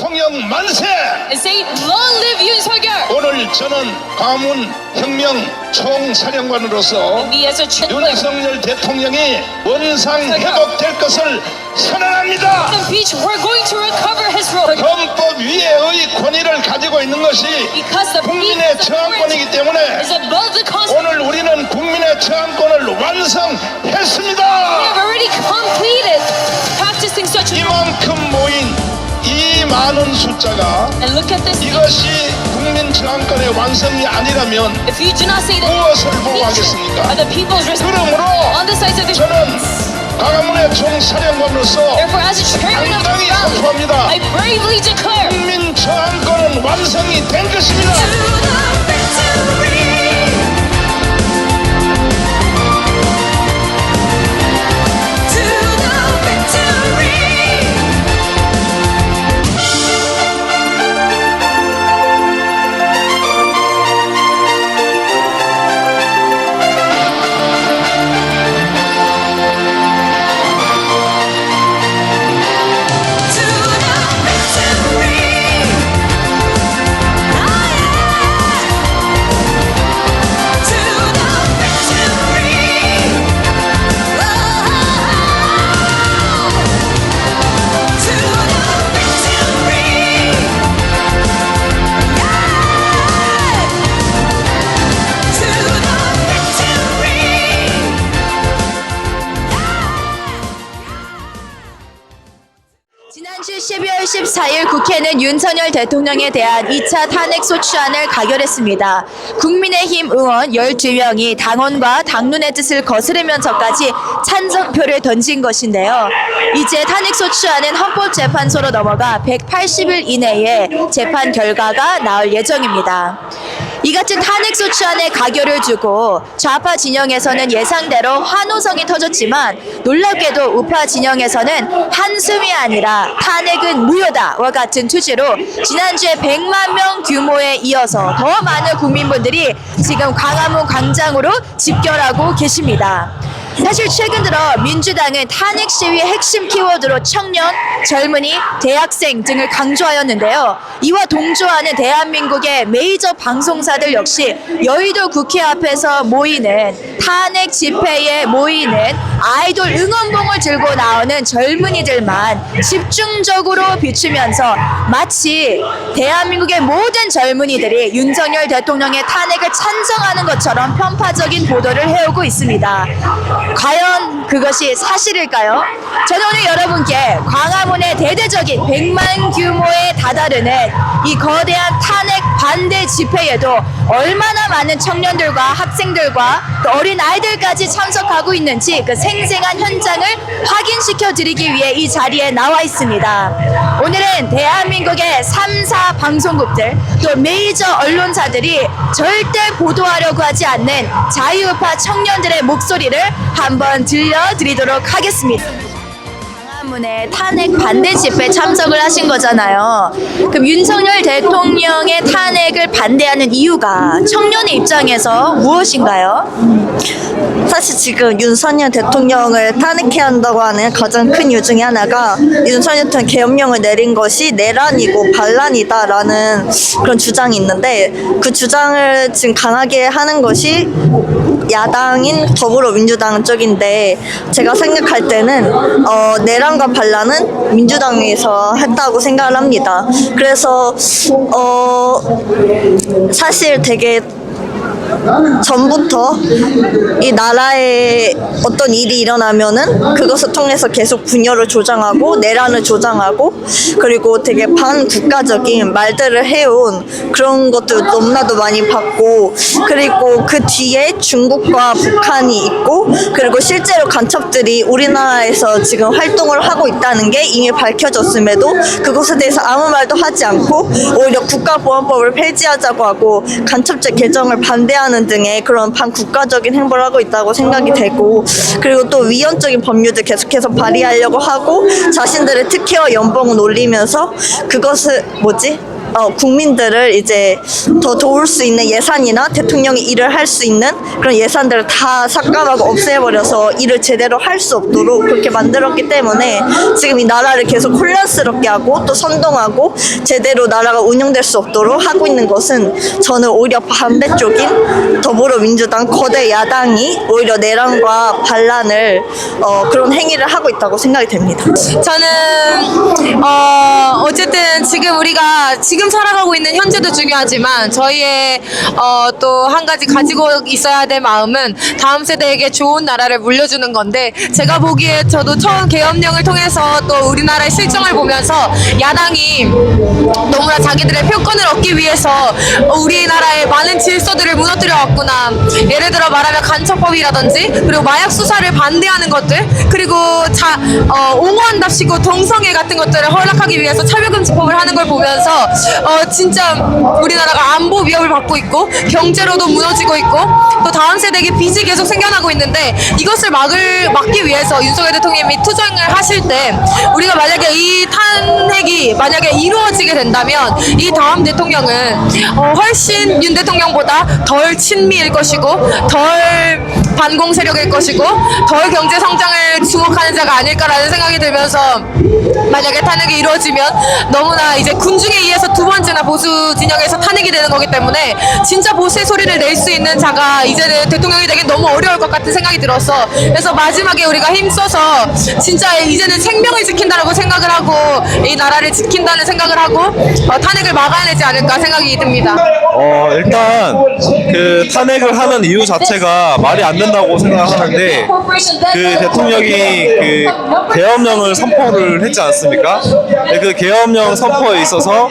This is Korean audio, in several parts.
대통령 만세! and say long live Yoon Suk-yeol. 오늘 저는 광화문 혁명 총사령관으로서 Me as a chairman 윤석열 대통령이 원상 회복될 것을 선언합니다. of beach, we're going to recover his role 헌법 위에의 권위를 가지고 있는 것이 because the 국민의 저항권이기 때문에 is above the Constitution. 오늘 우리는 국민의 저항권을 We 완성했습니다. have already completed practicing such a 이만큼 모인 이 많은 숫자가 and look at this. 이것이 국민 저항권의 완성이 아니라면 If you do not say that 무엇을 each 보호하겠습니까? are the people's responsibility 그러므로 on the sides of the 저는 광화문의 총사령관으로서 therefore as a chairman of the 당당히 rally, 선포합니다. I bravely declare 국민 저항권은 완성이 된 것입니다. 지난주 12월 14일 국회는 윤석열 대통령에 대한 2차 탄핵소추안을 가결했습니다. 국민의힘 의원 12명이 당원과 당론의 뜻을 거스르면서까지 찬성표를 던진 것인데요. 이제 탄핵소추안은 헌법재판소로 넘어가 180일 이내에 재판 결과가 나올 예정입니다. 이 같은 탄핵소추안의 가결을 두고 좌파 진영에서는 예상대로 환호성이 터졌지만 놀랍게도 우파 진영에서는 한숨이 아니라 탄핵은 무효다와 같은 취지로 지난주에 100만 명 규모에 이어서 더 많은 국민분들이 지금 광화문 광장으로 집결하고 계십니다. 사실 최근 들어 민주당은 탄핵 시위의 핵심 키워드로 청년, 젊은이, 대학생 등을 강조하였는데요. 이와 동조하는 대한민국의 메이저 방송사들 역시 여의도 국회 앞에서 모이는 탄핵 집회에 모이는 아이돌 응원봉을 들고 나오는 젊은이들만 집중적으로 비추면서 마치 대한민국의 모든 젊은이들이 윤석열 대통령의 탄핵을 찬성하는 것처럼 편파적인 보도를 해오고 있습니다. 과연 그것이 사실일까요? 저는 오늘 여러분께 광화문의 대대적인 100만 규모에 다다르는 이 거대한 탄핵 반대 집회에도 얼마나 많은 청년들과 학생들과 또 어린 아이들까지 참석하고 있는지 그 생생한 현장을 확인시켜 드리기 위해 이 자리에 나와 있습니다. 오늘은 대한민국의 3사 방송국들 또 메이저 언론사들이 절대 보도하려고 하지 않는 자유우파 청년들의 목소리를 한번 들려드리도록 하겠습니다. 광화문에 탄핵 반대 집회 참석을 하신 거잖아요. 그럼 윤석열 대통령의 탄핵을 반대하는 이유가 청년의 입장에서 무엇인가요? 사실 지금 윤석열 대통령을 탄핵해야 한다고 하는 가장 큰 이유 중에 하나가 윤석열 대통령 계엄령을 내린 것이 내란이고 반란이다라는 그런 주장이 있는데 그 주장을 지금 강하게 하는 것이 야당인 더불어민주당 쪽인데 제가 생각할 때는 내란과 반란은 민주당에서 했다고 생각을 합니다. 그래서 사실 되게 전부터 이 나라에 어떤 일이 일어나면은 그것을 통해서 계속 분열을 조장하고 내란을 조장하고 그리고 되게 반국가적인 말들을 해온 그런 것들 너무나도 많이 봤고 그리고 그 뒤에 중국과 북한이 있고 그리고 실제로 간첩들이 우리나라에서 지금 활동을 하고 있다는 게 이미 밝혀졌음에도 그것에 대해서 아무 말도 하지 않고 오히려 국가보안법을 폐지하자고 하고 간첩죄 개정을 반대하는 등의 그런 반국가적인 행보를 하고 있다고 생각이 되고 그리고 또 위헌적인 법률들 계속해서 발의하려고 하고 자신들의 특혜와 연봉은 올리면서 그것을 국민들을 이제 더 도울 수 있는 예산이나 대통령이 일을 할 수 있는 그런 예산들을 다 삭감하고 없애버려서 일을 제대로 할 수 없도록 그렇게 만들었기 때문에 지금 이 나라를 계속 혼란스럽게 하고 또 선동하고 제대로 나라가 운영될 수 없도록 하고 있는 것은 저는 오히려 반대쪽인 더불어민주당 거대 야당이 오히려 내란과 반란을 그런 행위를 하고 있다고 생각이 됩니다. 저는 어쨌든 지금 우리가 지금 살아가고 있는 현재도 중요하지만 저희의 또 한 가지 가지고 있어야 될 마음은 다음 세대에게 좋은 나라를 물려주는 건데, 제가 보기에 저도 처음 계엄령을 통해서 또 우리나라의 실정을 보면서 야당이 너무나 자기들의 표권을 얻기 위해서 우리나라의 많은 질서들을 무너뜨려 왔구나. 예를 들어 말하면 간첩법이라든지, 그리고 마약 수사를 반대하는 것들, 그리고 옹호한답시고 동성애 같은 것들을 허락하기 위해서 차별금지법을 하는 걸 보면서 진짜 우리나라가 안보 위협을 받고 있고 경제로도 무너지고 있고 또 다음 세대에게 빚이 계속 생겨나고 있는데, 이것을 막기 위해서 윤석열 대통령이 투쟁을 하실 때 우리가 만약에 이 탄핵이 만약에 이루어지게 된다면 이 다음 대통령은 훨씬 윤 대통령보다 덜 친미일 것이고 덜 반공 세력일 것이고 덜 경제 성장을 주목하는 자가 아닐까라는 생각이 들면서, 만약에 탄핵이 이루어지면 너무나 이제 군중에 의해서 두 번째나 보수 진영에서 탄핵이 되는 거기 때문에 진짜 보수의 소리를 낼 수 있는 자가 이제는 대통령이 되긴 너무 어려울 것 같은 생각이 들어서, 그래서 마지막에 우리가 힘써서 진짜 이제는 생명을 지킨다라고 생각을 하고 이 나라를 지킨다는 생각을 하고 탄핵을 막아내지 않을까 생각이 듭니다. 일단 그 탄핵을 하는 이유 자체가 말이 안 된다고 생각하는데, 그 대통령이 그 계엄령을 선포를 했지 않습니까? 그 계엄령 선포에 있어서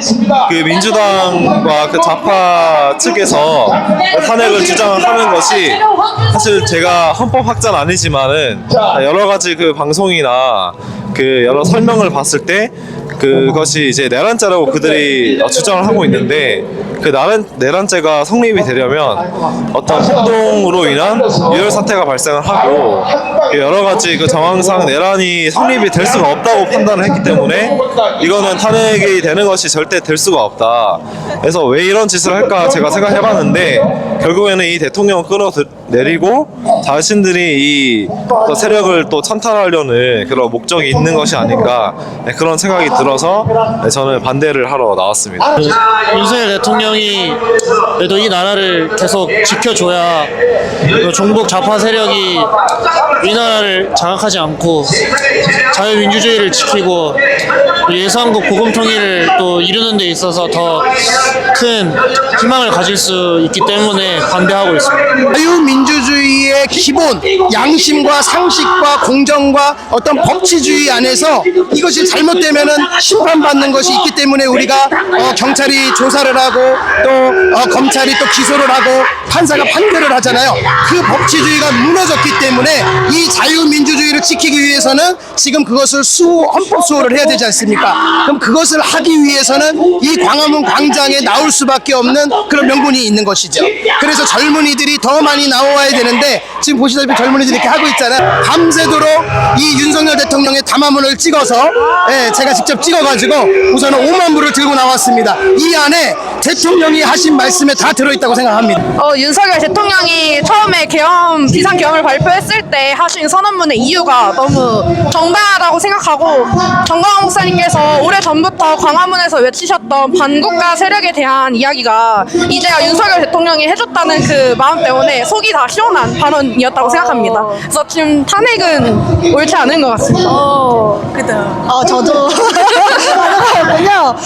그 민주당과 그 좌파 측에서 탄핵을 주장하는 것이 사실 제가 헌법학자는 아니지만은 여러 가지 그 방송이나 그 여러 설명을 봤을 때 그것이 이제 내란죄라고 그들이 주장을 하고 있는데, 그 내란죄가 성립이 되려면 어떤 폭동으로 인한 유혈 사태가 발생을 하고 여러 가지 그 정황상 내란이 성립이 될 수가 없다고 판단을 했기 때문에 이거는 탄핵이 되는 것이 절대 될 수가 없다. 그래서 왜 이런 짓을 할까 제가 생각해봤는데, 결국에는 이 대통령을 끌어내리고 자신들이 이 세력을 또 찬탈하려는 그런 목적이 있는 것이 아닌가, 그런 생각이 들어서 저는 반대를 하러 나왔습니다. 윤석열 대통령이 그래도 이 나라를 계속 지켜줘야 종북 좌파 세력이 우리나라를 장악하지 않고 자유민주주의를 지키고 예수한국 복음통일을 또 이루는 데 있어서 더 큰 희망을 가질 수 있기 때문에 반대하고 있습니다. 자유민주주의의 기본 양심과 상식과 공정과 어떤 법치주의 안에서 이것이 잘못되면은 심판받는 것이 있기 때문에 우리가 경찰이 조사를 하고 또 검찰이 또 기소를 하고 판사가 판결을 하잖아요. 그 법치주의가 무너졌기 때문에 이 자유민주주의를 지키기 위해서는 지금 그것을 헌법 수호를 해야 되지 않습니까? 그럼 그것을 하기 위해서는 이 광화문 광장에 나올 수밖에 없는 그런 명분이 있는 것이죠. 그래서 젊은이들이 더 많이 나와야 되는데 지금 보시다시피 젊은이들이 이렇게 하고 있잖아요. 밤새도록 이 윤석열 대통령의 담화문을 찍어서 제가 직접 찍어가지고 우선은 5만 부를 들고 나왔습니다. 이 안에 대통령이 하신 말씀에 다 들어있다고 생각합니다. 윤석열 대통령이 처음에 비상계엄을 발표했을 때 하신 선언문의 이유가 너무 정당하다고 생각하고, 정광훈 목사님께서 오래전부터 광화문에서 외치셨던 반국가 세력에 대한 이야기가 이제야 윤석열 대통령이 해줬다는 그 마음 때문에 속이 다 시원한 발언이었다고 생각합니다. 그래서 지금 탄핵은 옳지 않은 것 같습니다. 저도 그렇군요.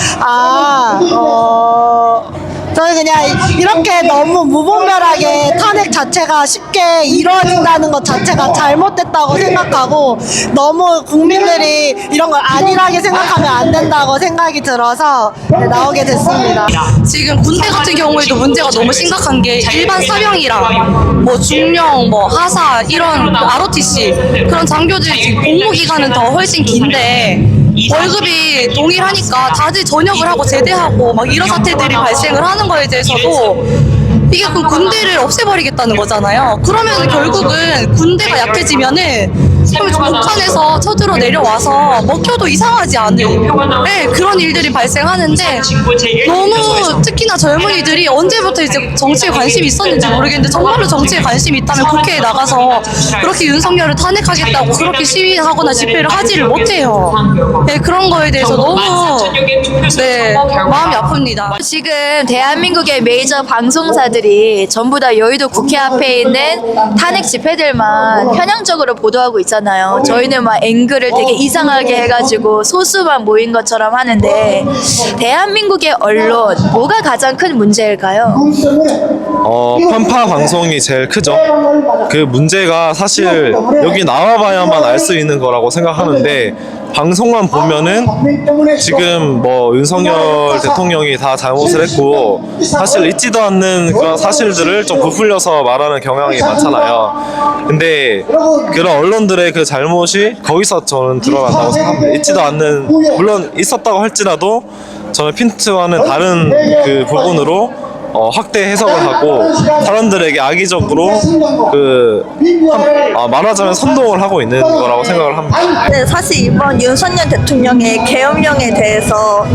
저는 그냥 이렇게 너무 무분별하게 탄핵 자체가 쉽게 이루어진다는 것 자체가 잘못됐다고 생각하고, 너무 국민들이 이런 걸 안일하게 생각하면 안 된다고 생각이 들어서 나오게 됐습니다. 지금 군대 같은 경우에도 문제가 너무 심각한 게, 일반 사병이랑 뭐 중령, 뭐 하사 이런 ROTC 그런 장교들이 복무 기간은 더 훨씬 긴데 월급이 동일하니까 다들 전역을 하고 제대하고 막 이런 사태들이 발생을 하는 거에 대해서도 이게 그럼 군대를 없애버리겠다는 거잖아요. 그러면 결국은 군대가 약해지면은 북한에서 쳐들어 내려와서 먹혀도 이상하지 않은 그런 일들이 발생하는데 너무 특히나 젊은이들이 언제부터 이제 정치에 관심이 있었는지 모르겠는데 정말로 정치에 관심이 있다면 국회에 나가서 그렇게 윤석열을 탄핵하겠다고 그렇게 시위하거나 집회를 하지를 못해요. 네, 그런 거에 대해서 너무 마음이 아픕니다. 지금 대한민국의 메이저 방송사들이 전부 다 여의도 국회 앞에 있는 탄핵 집회들만 편향적으로 보도하고 있잖아요. 저희는 막 앵글을 되게 이상하게 해가지고 소수만 모인 것처럼 하는데 대한민국의 언론 뭐가 가장 큰 문제일까요? 편파 방송이 제일 크죠. 그 문제가 사실 여기 나와봐야만 알 수 있는 거라고 생각하는데 방송만 보면은 지금 뭐 윤석열 대통령이 다 잘못을 했고 사실 있지도 않는 그런 사실들을 좀 부풀려서 말하는 경향이 많잖아요. 근데 그런 언론들의 그 잘못이 거기서 저는 드러난다고 생각합니다. 있지도 않는, 물론 있었다고 할지라도 저는 핀트와는 다른 그 부분으로 확대 해석을 하고 사람들에게 악의적으로 말하자면 선동을 하고 있는 거라고 생각을 합니다. 네, 사실 이번 윤석열 대통령의 계엄령에 대해서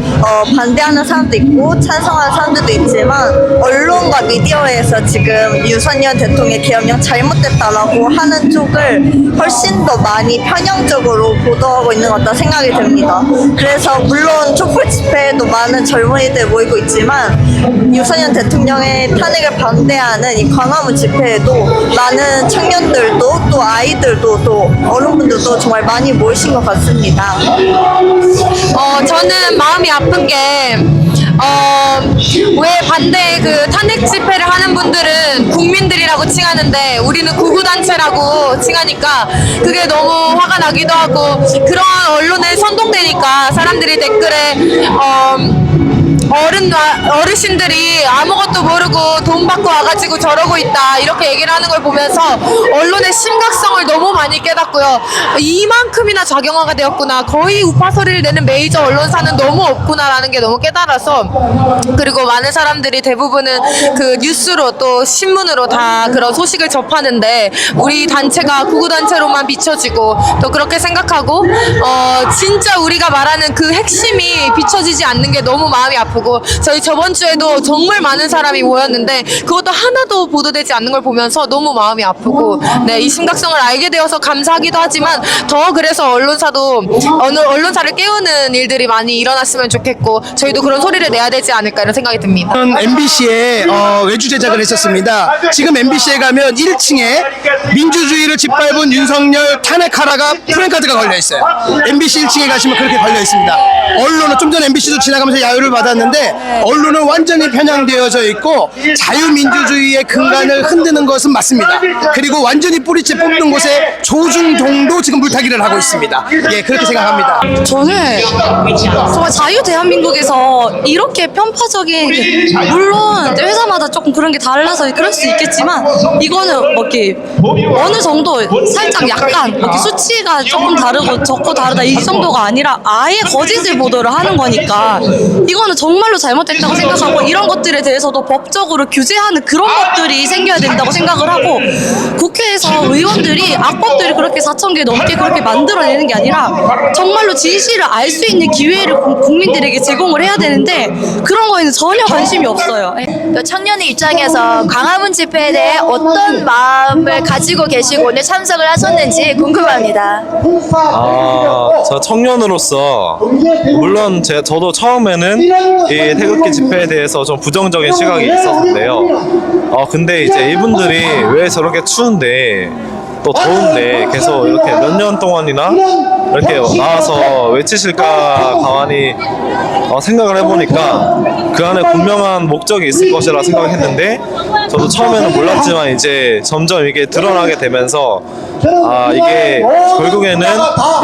반대하는 사람도 있고 찬성하는 사람들도 있지만 언론과 미디어에서 지금 윤석열 대통령의 계엄령 잘못됐다라고 하는 쪽을 훨씬 더 많이 편향적으로 보도하고 있는 것 같다 생각이 듭니다. 그래서 물론 촛불 집회에도 많은 젊은이들 모이고 있지만 윤석열 대통령의 탄핵을 반대하는 이 광화문 집회에도 많은 청년들도 또 아이들도 또 어른분들도 정말 많이 모이신 것 같습니다. 저는 마음이 아픈 게 왜 반대 그 탄핵 집회를 하는 분들은 국민들이라고 칭하는데 우리는 구구단체라고 칭하니까 그게 너무 화가 나기도 하고, 그런 언론에 선동되니까 사람들이 댓글에 어르신들이 아무것도 모르고 돈 받고 와가지고 저러고 있다 이렇게 얘기를 하는 걸 보면서 언론의 심각성을 너무 많이 깨닫고요. 이만큼이나 작용화가 되었구나, 거의 우파 소리를 내는 메이저 언론사는 너무 없구나라는 게 너무 깨달아서, 그리고 많은 사람들이 대부분은 그 뉴스로 또 신문으로 다 그런 소식을 접하는데 우리 단체가 구구단체로만 비춰지고 또 그렇게 생각하고 진짜 우리가 말하는 그 핵심이 비춰지지 않는 게 너무 마음이 아프고, 저희 저번 주에도 정말 많은 사람이 모였는데 그것도 하나도 보도되지 않는 걸 보면서 너무 마음이 아프고, 이 심각성을 알게 되어서 감사하기도 하지만 더 그래서 언론사를 깨우는 일들이 많이 일어났으면 좋겠고 저희도 그런 소리를 내야 되지 않을까 이런 생각이 듭니다. MBC에 외주 제작을 했었습니다. 지금 MBC에 가면 1층에 민주주의를 짓밟은 윤석열 탄핵하라가 프랜카드가 걸려 있어요. MBC 1층에 가시면 그렇게 걸려 있습니다. 언론은 좀 전에 MBC도 지나가면서 야유를 받았는데 언론은 완전히 편향되어져 있고 자유민주주의의 근간을 흔드는 것은 맞습니다. 그리고 완전히 뿌리째 뽑는 곳에 조중동도 지금 물타기를 하고 있습니다. 예, 그렇게 생각합니다. 저는 정말 자유 대한민국에서 이렇게 편파적인, 물론 이제 회사마다 조금 그런 게 달라서 그럴 수 있겠지만 이거는 뭐 이렇게 어느 정도 살짝 약간 이렇게 수치가 조금 다르고 적고 다르다 이 정도가 아니라 아예 거짓을 보도를 하는 거니까 이거는 정말로 잘못됐다고 생각하고, 이런 것들에 대해서도 법적으로 규제하는 그런 것들이 생겨야 된다고 생각을 하고, 국회에서 의원들이 악법들이 그렇게 4,000개 넘게 그렇게 만들어내는 게 아니라 정말로 진실을 알 수 있는 기회를 국민들에게 제공을 해야 되는데 그런 거에는 전혀 관심이 없어요. 또 청년의 입장에서 광화문 집회에 대해 어떤 마음을 가지고 계시고 오늘 참석을 하셨는지 궁금합니다. 저 청년으로서 물론 저도 처음에는 이 태극기 집회에 대해서 좀 부정적인 시각이 있었는데요. 근데 이제 이분들이 왜 저렇게 추운데 또 더운데 계속 이렇게 몇 년 동안이나 이렇게 나와서 외치실까 가만히 생각을 해보니까 그 안에 분명한 목적이 있을 것이라 생각했는데, 저도 처음에는 몰랐지만 이제 점점 이게 드러나게 되면서 이게 결국에는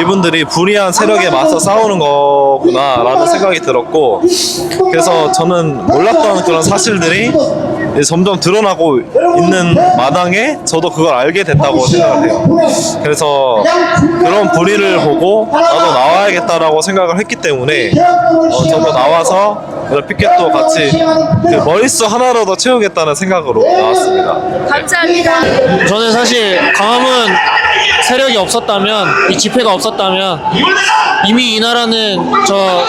이분들이 불의한 세력에 맞서 싸우는 거구나 라는 생각이 들었고, 그래서 저는 몰랐던 그런 사실들이 이제 점점 드러나고 있는 마당에 저도 그걸 알게 됐다고 생각을 해요. 그래서 그런 불의를 보고 나도 나와야겠다라고 생각을 했기 때문에 저도 나와서 피켓도 같이 그 머릿수 하나라도 채우겠다는 생각으로 나왔습니다. 감사합니다. 저는 사실 광화문 세력이 없었다면, 이 집회가 없었다면 이미 이 나라는 저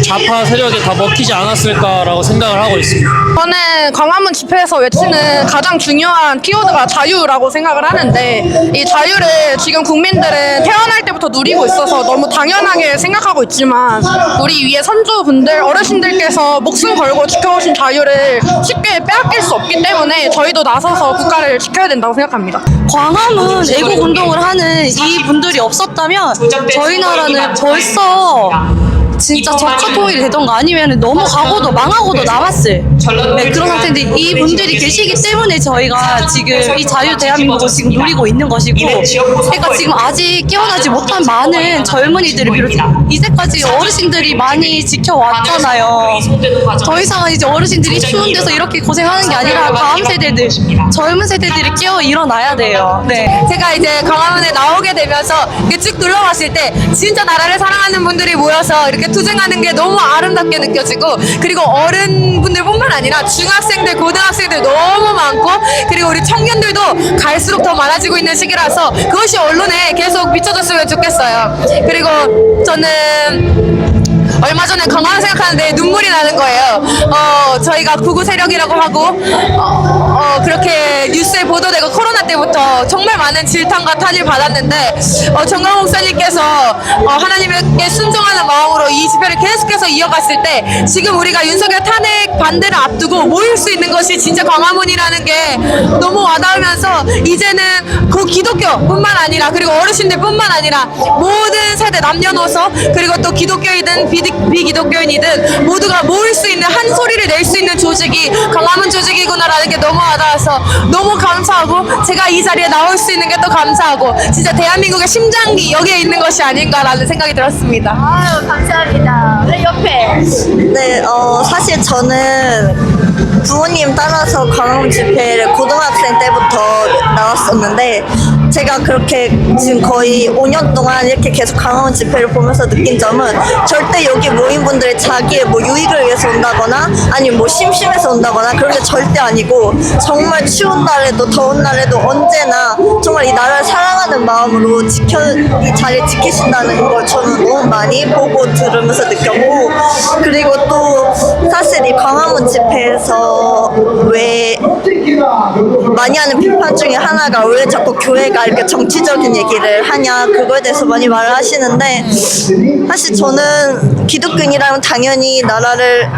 좌파 세력에 다 먹히지 않았을까라고 생각을 하고 있습니다. 저는 광화문 집회에서 외치는 가장 중요한 키워드가 자유라고 생각을 하는데, 이 자유를 지금 국민들은 태어날 때부터 누리고 있어서 너무 당연하게 생각하고 있지만, 우리 위에 선조분들, 어르신들께서 목숨 걸고 지켜오신 자유를 쉽게 빼앗길 수 없기 때문에 저희도 나서서 국가를 지켜야 된다고 생각합니다. 광화문 애국 운동을 하는 이 분들이 없었다면 저희 나라는 벌써 진짜 적화 통일이 되던가 아니면 넘어가고도 망하고도 남았을 그런 상태인데, 이 분들이 계시기 때문에 저희가 지금 이 자유 대한민국을 지금 누리고 있는 것이고, 그러니까 지금 아직 깨어나지 못한 많은 젊은이들을 비롯해 이제까지 어르신들이 많이 지켜왔잖아요. 더 이상은 이제 어르신들이 추운 데서 이렇게 고생하는 게 아니라 다음 세대들, 젊은 세대들이 깨어 일어나야 돼요. 네. 제가 이제 광화문에 나오게 되면서 이렇게 쭉 둘러봤을 때 진짜 나라를 사랑하는 분들이 모여서 이렇게 투쟁하는 게 너무 아름답게 느껴지고, 그리고 어른분들뿐만 아니라 중학생들, 고등학생들 너무 많고, 그리고 우리 청년들도 갈수록 더 많아지고 있는 시기라서 그것이 언론에 계속 비춰졌으면 좋겠어요. 그리고 저는 얼마 전에 강화문 생각하는데 눈물이 나는 거예요. 저희가 구구 세력이라고 하고 그렇게 뉴스에 보도되고 코로나 때부터 정말 많은 질타과 탄을 받았는데 정강 목사님께서 하나님께 순종하는 마음으로 이 집회를 계속해서 이어갔을 때 지금 우리가 윤석열 탄핵 반대를 앞두고 모일 수 있는 것이 진짜 광화문이라는 게 너무 와닿으면서, 이제는 그 기독교뿐만 아니라 그리고 어르신들뿐만 아니라 모든 세대 남녀노소, 그리고 또 기독교이든 비기독교인이든 모두가 모일 수 있는 한 소리를 낼 수 있는 조직이 광화문 조직이구나라는 게 너무 와닿아서 너무 감사하고, 제가 이 자리에 나올 수 있는 게 또 감사하고, 진짜 대한민국의 심장이 여기에 있는 것이 아닌가라는 생각이 들었습니다. 아유, 감사합니다. 네, 옆에. 네, 사실 저는 부모님 따라서 광화문 집회를 고등학생 때부터 나왔었는데, 제가 그렇게 지금 거의 5년 동안 이렇게 계속 광화문 집회를 보면서 느낀 점은, 절대 여기 모인 분들이 자기의 뭐 유익을 위해서 온다거나 아니면 뭐 심심해서 온다거나 그런 게 절대 아니고, 정말 추운 날에도 더운 날에도 언제나 정말 이 나라를 사랑하는 마음으로 이 자리를 지키신다는 걸 저는 너무 많이 보고 들으면서 느꼈고, 그리고 또 사실 이 광화문 집회에서 왜 많이 하는 비판 중에 하나가 왜 자꾸 교회가 이렇게 정치적인 얘기를 하냐, 그거에 대해서 많이 말을 하시는데, 사실 저는 기독교인이라면 당연히 나라를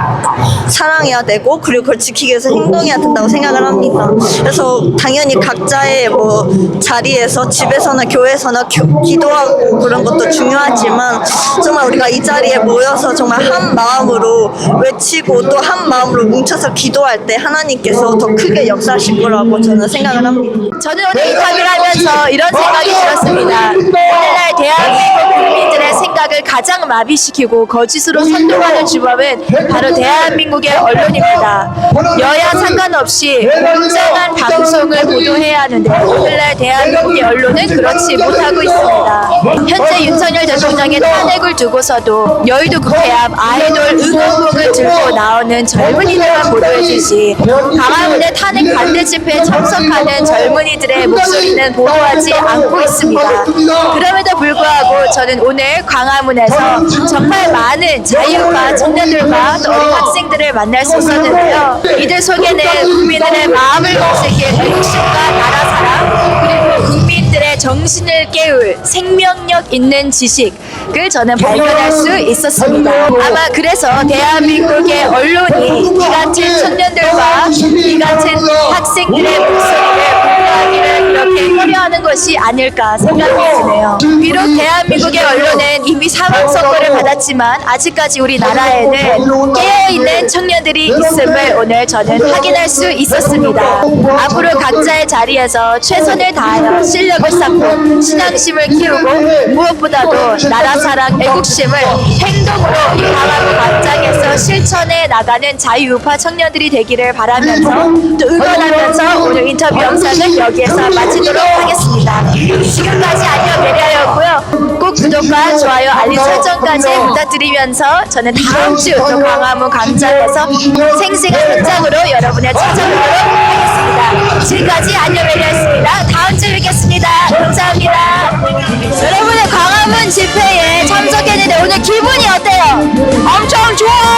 사랑해야 되고 그리고 그걸 지키기 위해서 행동해야 된다고 생각을 합니다. 그래서 당연히 각자의 뭐 자리에서 집에서나 교회에서나 기도하고 그런 것도 중요하지만, 정말 우리가 이 자리에 모여서 정말 한 마음으로 외치고 또 한 마음으로 뭉쳐서 기도할 때 하나님께서 더 크게 역사하실 거라고 저는 생각을 합니다. 저는 오늘 인터뷰를 하면서 이런 생각이 들었습니다. 오늘날 대한민국 국민들의 생각을 가장 마비시키고 거짓으로 선동하는 주범은 바로 대한민국의 언론입니다. 여야 상관없이 공정한 방송을 보도해야 하는데, 오늘날 대한민국의 언론은 그렇지 못하고 있습니다. 현재 윤석열 대통령의 탄핵을 두고서도 여의도 국회 앞 아이돌 응원곡을 들고 나오는 젊은이들만 보도해주지, 광화문의 탄핵 반대 집회에 참석하는 젊은이들의 목소리는 보도하지 않고 있습니다. 그럼에도 불구하고 저는 오늘 광화문에서 정말 많은 자유파 청년들과 또 어린 학생들을 만날 수 있었는데요. 이들 속에는 국민들의 마음을 거슬게 애국심과 나라 사랑, 그리고 국민들의 정신을 깨울 생명력 있는 지식을 저는 발견할 수 있었습니다. 아마 그래서 대한민국의 언론이 이 같은 청년들과 이 같은 학생들의 목소리를 보도하기를 이렇게 꺼려하는 것이 아닐까 생각이 드네요. 비록 대한민국의 언론은 이미 사망 선고를 받았지만 아직까지 우리나라에는 깨어있는 청년들이 있음을 오늘 저는 확인할 수 있었습니다. 앞으로 각자의 자리에서 최선을 다하여 실력을 쌓고 신앙심을 키우고, 무엇보다도 나라 사랑, 애국심을 행동으로 이 광화문 광장에서 실천 실천해 나가는 자유우파 청년들이 되기를 바라면서 또 응원하면서 오늘 인터뷰 영상을 여기에서 마치도록 하겠습니다. 지금까지 안녕 메리아였고요. 꼭 구독과 좋아요, 알림 설정까지 부탁드리면서 저는 다음 주 또 광화문 광장에서 생생한 현장으로 여러분을 찾아뵙도록 하겠습니다. 지금까지 안녕 메리아였습니다. 다음 주에 뵙겠습니다. 감사합니다. 여러분의 광화문 집회에 참석했는데 오늘 기분이 어때요? 엄청 좋아!